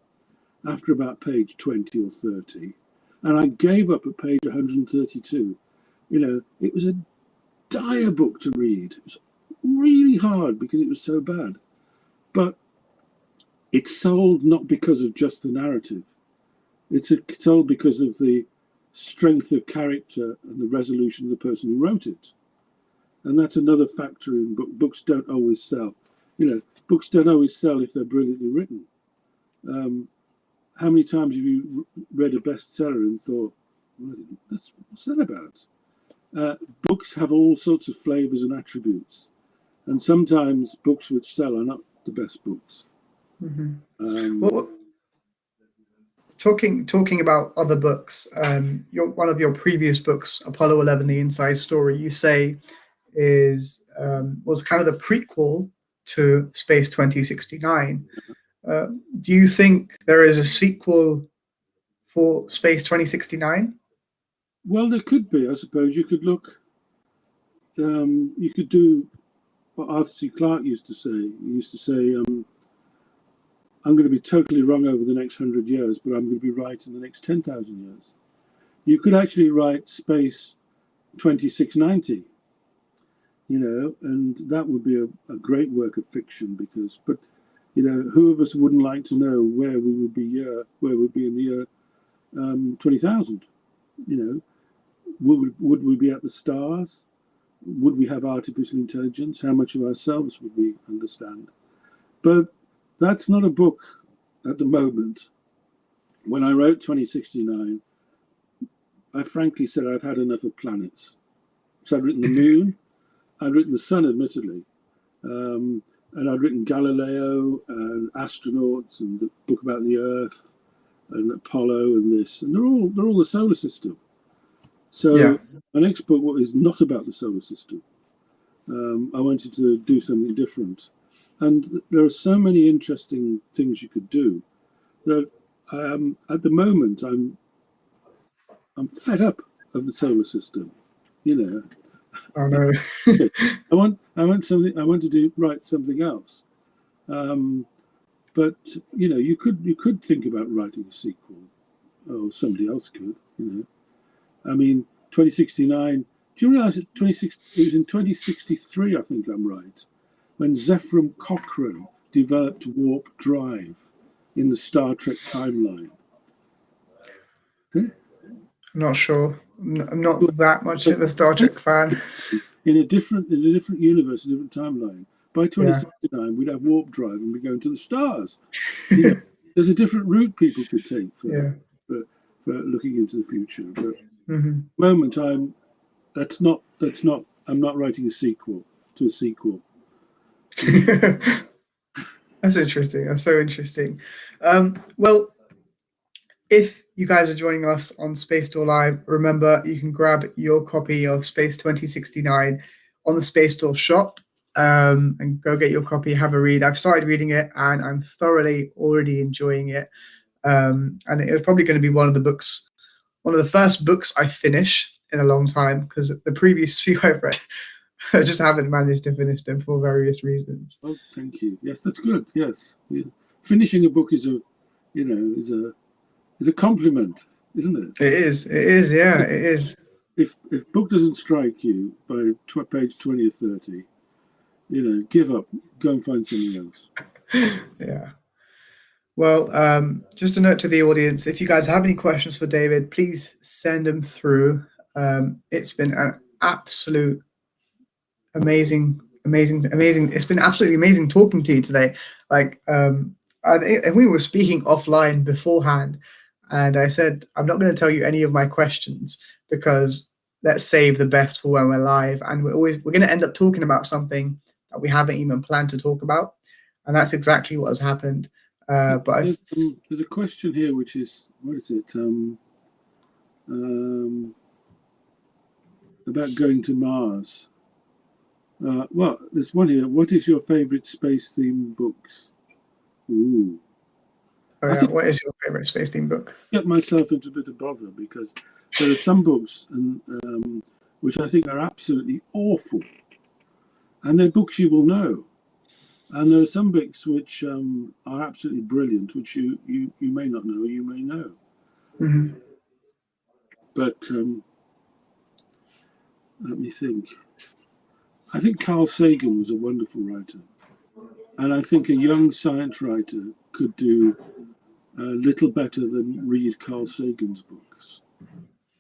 Speaker 2: after about page 20 or 30, and I gave up at page 132. It was a dire book to read. It was really hard because it was so bad. But it sold not because of just the narrative. It's sold because of the strength of character and the resolution of the person who wrote it. And that's another factor in books don't always sell. Books don't always sell if they're brilliantly written. How many times have you read a bestseller and thought, what's that about? Books have all sorts of flavors and attributes. And sometimes books which sell are not the best books.
Speaker 1: Mm-hmm. Well, talking about other books, one of your previous books, Apollo 11, The Inside Story, you say was kind of the prequel to Space 2069. Do you think there is a sequel for Space 2069?
Speaker 2: Well, there could be. I suppose you could look. You could do what Arthur C. Clarke used to say. He used to say, I'm going to be totally wrong over the next 100 years, but I'm going to be right in the next 10,000 years. You could actually write Space 2690, and that would be a great work of fiction but who of us wouldn't like to know where we would be in the year 20,000? Would we be at the stars? Would we have artificial intelligence? How much of ourselves would we understand? But that's not a book at the moment. When I wrote 2069, I frankly said I've had enough of planets. So I'd written the moon, I'd written the sun, admittedly, and I'd written Galileo and astronauts and the book about the Earth and Apollo and this, and they're all the solar system. So my next book is not about the solar system. I wanted to do something different. And there are so many interesting things you could do that at the moment I'm fed up of the solar system.
Speaker 1: Oh no.
Speaker 2: I want something. I want to write something else. But you could think about writing a sequel, or somebody else could. I mean, 2069. Do you realise it was in 2063? I think I'm right. When Zephram Cochrane developed warp drive in the Star Trek timeline.
Speaker 1: I'm not sure. I'm not that much of a Star Trek fan.
Speaker 2: In a different universe, a different timeline. By 2069, we'd have warp drive and we'd go into the stars. There's a different route people could take for looking into the future. But at the moment, I'm not writing a sequel to a sequel.
Speaker 1: That's interesting. That's so interesting. Well, if you guys are joining us on Space Door Live, remember you can grab your copy of Space 2069 on the Space Door shop and go get your copy, have a read. I've started reading it and I'm thoroughly already enjoying it. And it's probably going to be one of the first books I finish in a long time, because the previous few I've read, I just haven't managed to finish them for various reasons.
Speaker 2: Oh, thank you. Yes, that's good. Yes, finishing a book is a compliment, isn't it?
Speaker 1: It is. Yeah, it is.
Speaker 2: If book doesn't strike you by page 20 or 30, give up. Go and find something else.
Speaker 1: Yeah. Well, just a note to the audience: if you guys have any questions for David, please send them through. It's been an absolute amazing. It's been absolutely amazing talking to you today. And we were speaking offline beforehand, and I said I'm not going to tell you any of my questions because let's save the best for when we're live, and we're going to end up talking about something that we haven't even planned to talk about, and that's exactly what has happened. But
Speaker 2: there's a question here, which is, what is it? About going to Mars. Well, there's one here. What is your favorite space-themed books? Ooh.
Speaker 1: Oh, yeah. What is your favorite space-themed book?
Speaker 2: Get myself into a bit of bother because there are some books which I think are absolutely awful, and they're books you will know. And there are some books which are absolutely brilliant, which you may not know, or you may know.
Speaker 1: Mm-hmm.
Speaker 2: But let me think. I think Carl Sagan was a wonderful writer. And I think a young science writer could do a little better than read Carl Sagan's books,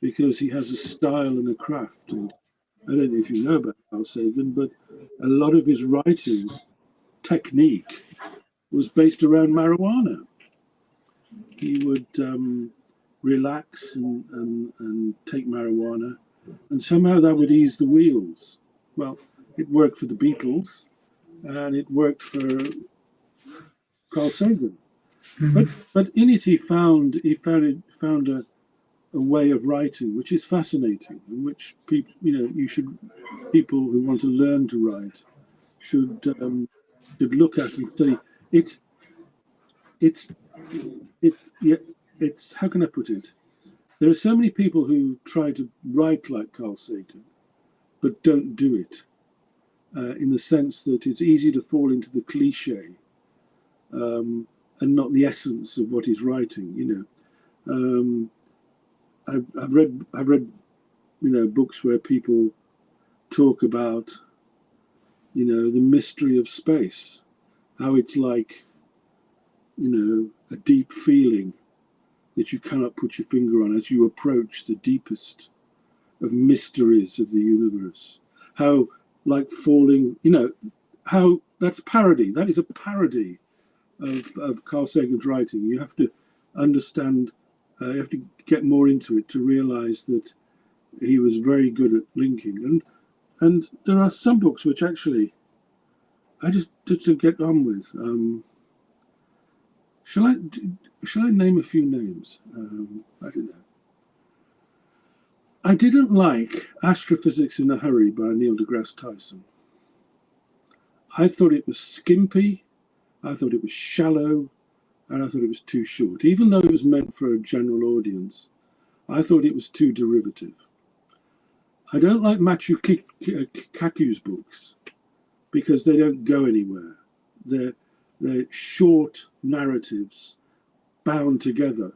Speaker 2: because he has a style and a craft. And I don't know if you know about Carl Sagan, but a lot of his writing technique was based around marijuana. He would relax and take marijuana, and somehow that would ease the wheels. Well, it worked for the Beatles, and it worked for Carl Sagan. But in it, he found a way of writing which is fascinating, and which people, people who want to learn to write should look at and study. It's how can I put it? There are so many people who try to write like Carl Sagan, but don't do it, in the sense that it's easy to fall into the cliche, and not the essence of what he's writing. I've read books where people talk about the mystery of space, how it's like a deep feeling that you cannot put your finger on as you approach the deepest of mysteries of the universe. How, like falling, how that's parody. That is a parody of Carl Sagan's writing. You have to understand, you have to get more into it to realize that he was very good at linking. And there are some books which actually I just didn't get on with. Shall I name a few names? I don't know. I didn't like Astrophysics in a Hurry by Neil deGrasse Tyson. I thought it was skimpy, I thought it was shallow, and I thought it was too short. Even though it was meant for a general audience, I thought it was too derivative. I don't like Machu Kaku's books because they don't go anywhere. They're short narratives bound together,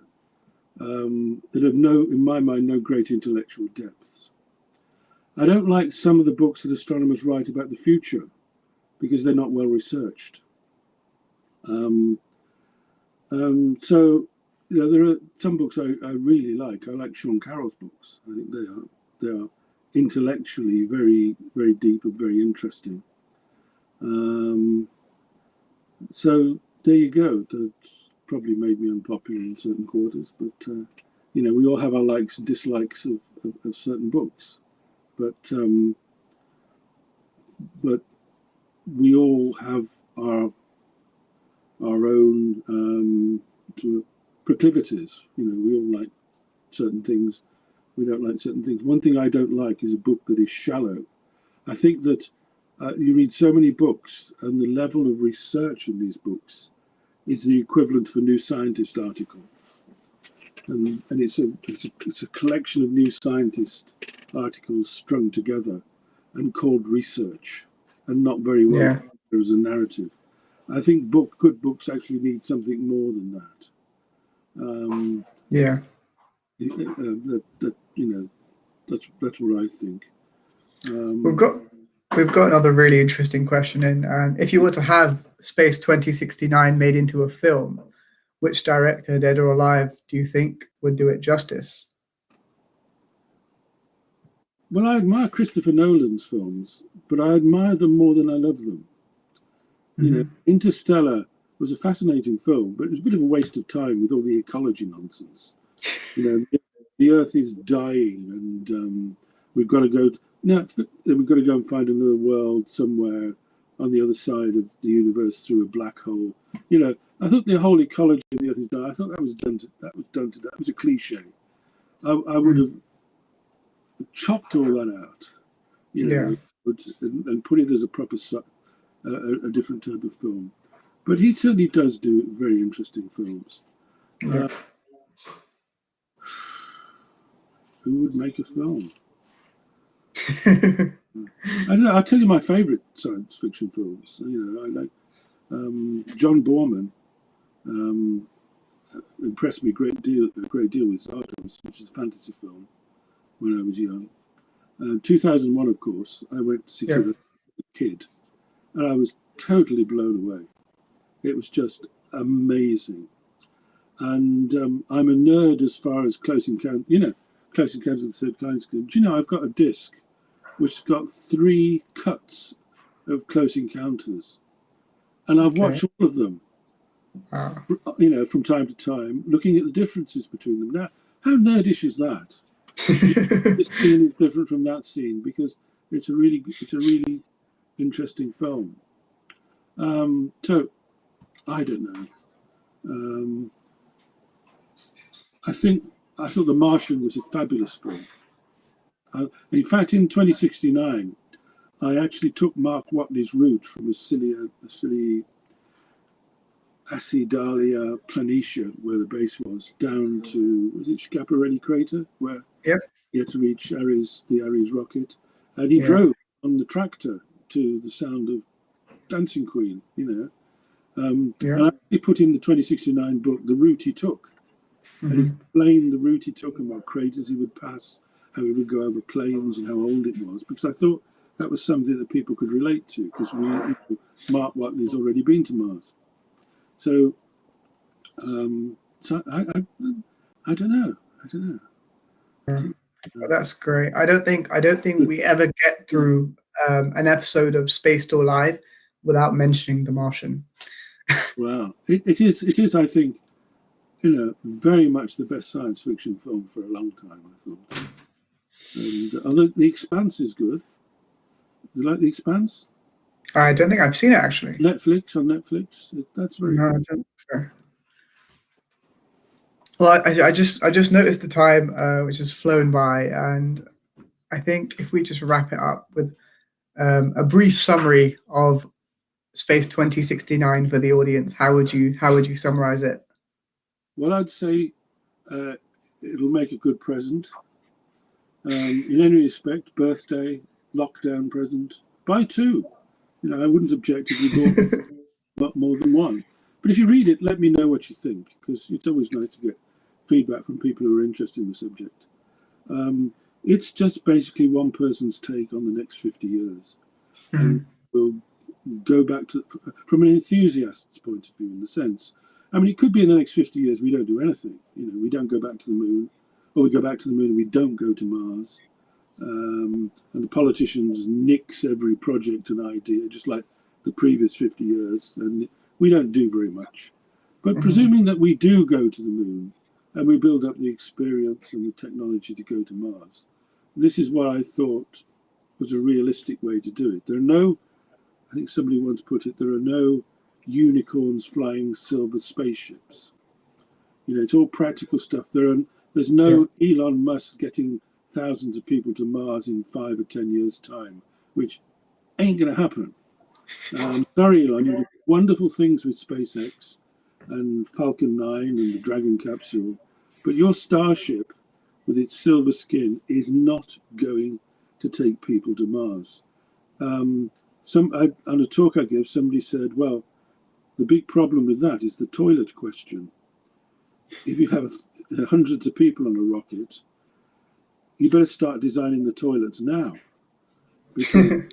Speaker 2: that have in my mind, no great intellectual depths. I don't like some of the books that astronomers write about the future because they're not well researched. So there are some books I really like. I like Sean Carroll's books. I think they are intellectually very, very deep and very interesting. So there you go. That's probably made me unpopular in certain quarters, but we all have our likes and dislikes of certain books, but we all have our own proclivities. We all like certain things. We don't like certain things. One thing I don't like is a book that is shallow. I think that you read so many books, and the level of research in these books is the equivalent of a New Scientist article, and it's a collection of New Scientist articles strung together and called research, and not very well as a narrative. I think good books actually need something more than that. That's what I think.
Speaker 1: We've got another really interesting question in. If you were to have Space 2069 made into a film, which director, dead or alive, do you think would do it justice?
Speaker 2: Well, I admire Christopher Nolan's films, but I admire them more than I love them. Interstellar was a fascinating film, but it was a bit of a waste of time with all the ecology nonsense. The Earth is dying, and we've got to go. We've got to go and find another world somewhere on the other side of the universe through a black hole. I thought the whole ecology of the Earth is dying. I thought that was done. That was a cliche. I would have chopped all that out, and put it as a proper, a different type of film. But he certainly does do very interesting films. Who would make a film? I don't know. I'll tell you my favourite science fiction films. I like John Borman impressed me a great deal with Zardos, which is a fantasy film, when I was young. 2001, of course, I went to see it as a kid, and I was totally blown away. It was just amazing. And I'm a nerd as far as Close Encounters of the Third Kind. Do you know, I've got a disc which has got 3 cuts of Close Encounters, and I've watched all of them.
Speaker 1: Wow.
Speaker 2: You know, from time to time, looking at the differences between them. Now, how nerdish is that? This scene is different from that scene because it's a really interesting film. So I don't know. I thought The Martian was a fabulous film. In fact, in 2069, I actually took Mark Watney's route from a silly Acidalia Planitia, where the base was, down to, was it Schiaparelli crater, where he had to reach the Ares rocket, and he drove on the tractor to the sound of Dancing Queen, you know. And I put in the 2069 book the route he took, and he explained the route he took and what craters he would pass, how he would go over plains and how old it was, because I thought that was something that people could relate to, because Mark Watney's already been to Mars. So, I don't know.
Speaker 1: Well, that's great. I don't think we ever get through an episode of Space Tour Live without mentioning The Martian.
Speaker 2: Wow, it is. I think, you know, very much the best science fiction film for a long time, I thought. And The Expanse is good. You like The Expanse?
Speaker 1: I don't think I've seen it actually.
Speaker 2: On Netflix. That's very good.
Speaker 1: I don't think so. Well, I just noticed the time, which has flown by, and I think if we just wrap it up with a brief summary of Space 2069 for the audience, how would you summarize it?
Speaker 2: Well, I'd say it'll make a good present. In any respect, birthday, lockdown present. Buy 2. You know, I wouldn't object if you bought more than 1. But if you read it, let me know what you think, because it's always nice to get feedback from people who are interested in the subject. It's just basically one person's take on the next 50 years. And we'll go back to, from an enthusiast's point of view, in the sense, I mean, it could be in the next 50 years we don't do anything. You know, we don't go back to the moon, or we go back to the moon and we don't go to Mars. And the politicians nix every project and idea, just like the previous 50 years, and we don't do very much. But presuming that we do go to the moon, and we build up the experience and the technology to go to Mars, this is what I thought was a realistic way to do it. There are no, I think somebody once put it, there are no unicorns flying silver spaceships. You know, it's all practical stuff. There's no Elon Musk getting thousands of people to Mars in 5 or 10 years' time, which ain't going to happen. Sorry, Elon, you do wonderful things with SpaceX and Falcon 9 and the Dragon capsule, but your Starship, with its silver skin, is not going to take people to Mars. On a talk I gave, somebody said, well, the big problem with that is the toilet question. If you have hundreds of people on a rocket, you better start designing the toilets now, because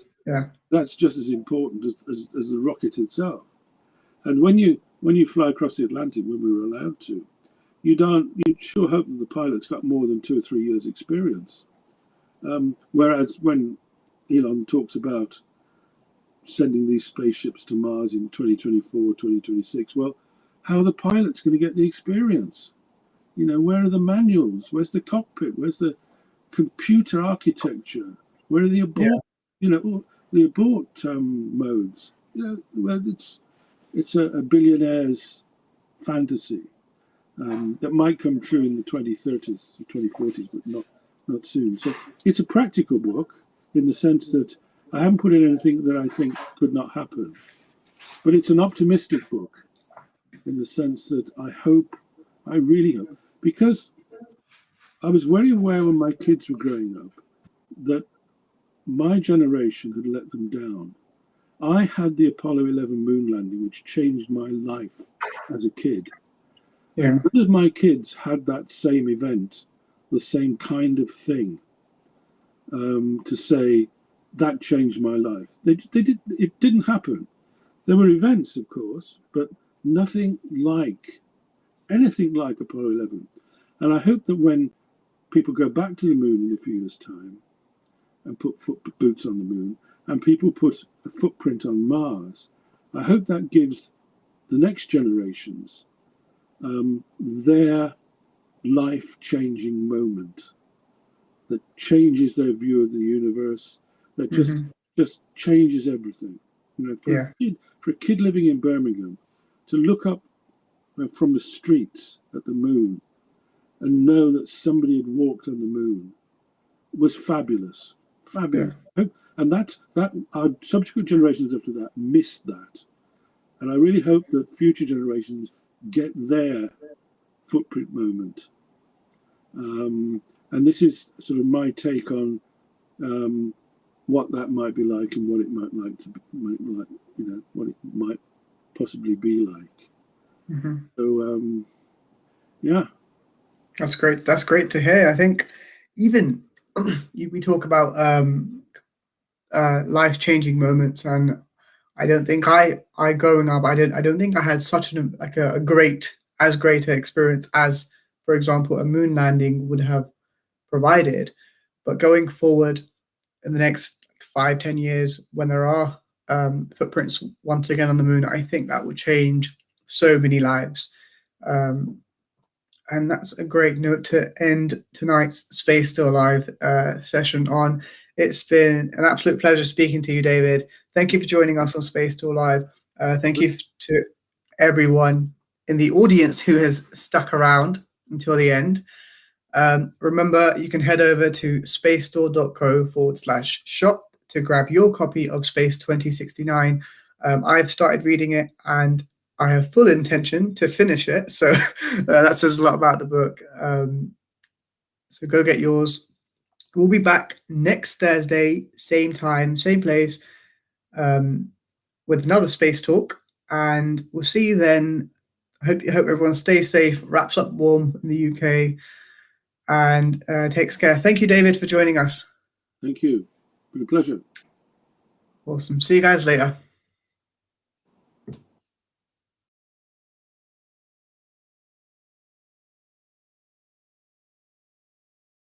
Speaker 2: that's just as important as the rocket itself. And when you fly across the Atlantic, when we were allowed to, you sure hope that the pilot's got more than 2 or 3 years experience. Whereas when Elon talks about sending these spaceships to Mars in 2024, 2026, well, how are the pilots going to get the experience? You know, where are the manuals? Where's the cockpit? Where's the computer architecture? Where are the abort? You know, the abort modes. You know, well, it's a billionaire's fantasy that might come true in the 2030s, 2040s, but not soon. So it's a practical book in the sense that I haven't put in anything that I think could not happen, but it's an optimistic book in the sense that I really hope, because I was very aware when my kids were growing up that my generation had let them down. I had the Apollo 11 moon landing, which changed my life as a kid.
Speaker 1: Yeah.
Speaker 2: And none of my kids had that same event, the same kind of thing, to say that changed my life. It didn't happen. There were events, of course, but nothing like anything like Apollo 11. And I hope that when people go back to the moon in a few years' time and put boots on the moon, and people put a footprint on Mars, I hope that gives the next generations their life-changing moment that changes their view of the universe, that just changes everything. You know, for a kid living in Birmingham to look up from the streets at the moon and know that somebody had walked on the moon was fabulous. Fabulous. Yeah. And that our subsequent generations after that missed that. And I really hope that future generations get their footprint moment. And this is sort of my take on what that might be like and what it might what it might possibly be like. So, yeah.
Speaker 1: That's great. That's great to hear. I think even we talk about life-changing moments, and I don't think I growing up, I don't think I had such a great experience as, for example, a moon landing would have provided. But going forward in the next 5-10 years, when there are footprints once again on the moon, I think that would change so many lives. And that's a great note to end tonight's Space Still Alive session on. It's been an absolute pleasure speaking to you, David. Thank you for joining us on Space Still Alive. Thank you to everyone in the audience who has stuck around until the end. Remember, you can head over to spacestore.co/shop to grab your copy of Space 2069. I've started reading it and I have full intention to finish it. So that says a lot about the book. So go get yours. We'll be back next Thursday, same time, same place, with another Space Talk. And we'll see you then. I hope everyone stays safe, wraps up warm in the UK, and takes care. Thank you, David, for joining us.
Speaker 2: Thank you. It's been a pleasure.
Speaker 1: Awesome. See you guys later.